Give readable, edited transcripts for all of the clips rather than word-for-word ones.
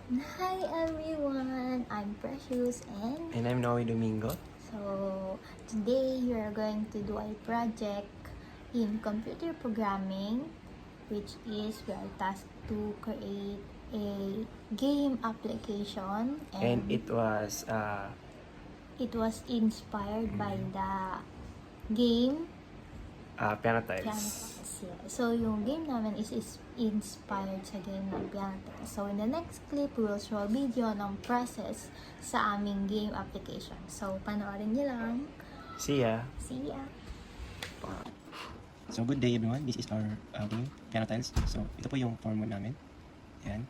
Hi everyone, I'm Precious And I'm Noe Domingo. so today we are going to do a project in computer programming, which is we are tasked to create a game application, And it was it was inspired by the game Piano Piano Tiles. Tiles. Yeah. So, yung game namin is inspired sa game ng Piano Tiles. So, in the next clip, we will show a video ng process sa aming game application. So, panoorin nyo lang. See ya! See ya! So good day everyone, this is our game, Piano Tiles. So ito po yung form namin. Yan.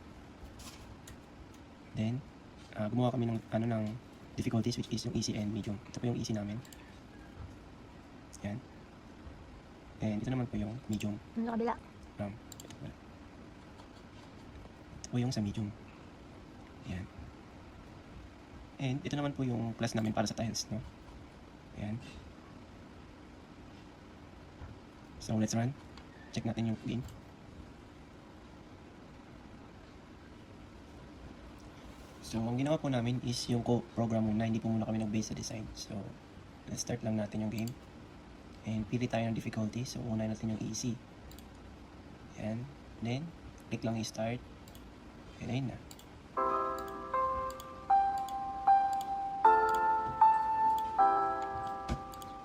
Then, gumawa kami ng difficulties, which is yung easy and medium. Ito po yung easy namin. Yan. And ito naman po yung medium. Ano kabila? Ito po yung sa medium. Yan. And ito naman po yung class namin para sa tiles, no? Yan. So let's run. Check natin yung game. So ang ginawa po namin is yung program muna, hindi po muna kami nag-base sa design. So let's start lang natin yung game. And pili tayo ng difficulty. So unahin natin yung easy. Yan. Then click lang yung start. And ayun na.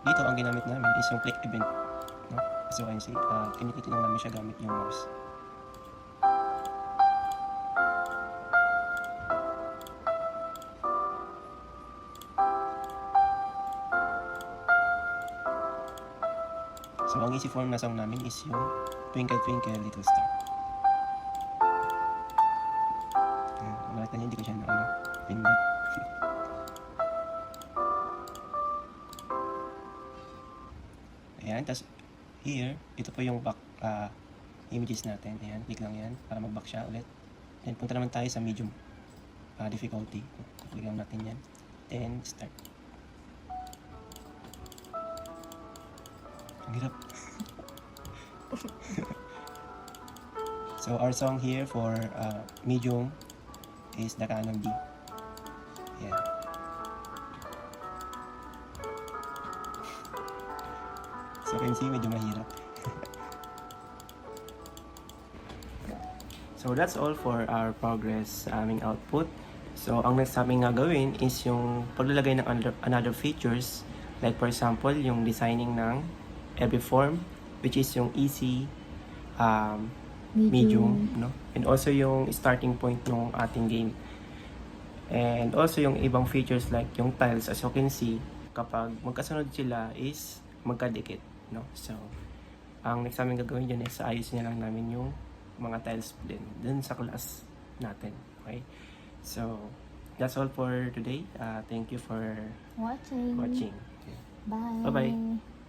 Dito ang ginamit namin is yung click event. No? So ayun si kinikita lang namin siya gamit yung mouse. So ang easy form na song namin is yung Twinkle Twinkle Little Star. Ayan, makita niyo hindi ko siya na pindot. Ayan, tas here, ito po yung back images natin. Ayan, click lang yan para mag-back siya ulit. Then punta naman tayo sa medium difficulty. Click lang natin yan. Then start. Ang hirap. So our song here for medium is The Canon D. Yeah. So can see medyo mahirap. So that's all for our progress sa aming output. So ang next namin nga gawin is yung paglalagay ng another features. Like for example, yung designing ng every form, which is yung easy, medium, no? And also yung starting point ng ating game. And also yung ibang features like yung tiles, as you can see, kapag magkasunod sila is magkadikit, no? So, ang next namin gagawin dyan is ayusin na lang namin yung mga tiles din dun sa class natin, okay? So, that's all for today. Thank you for Watching. watching. Bye. Bye-bye.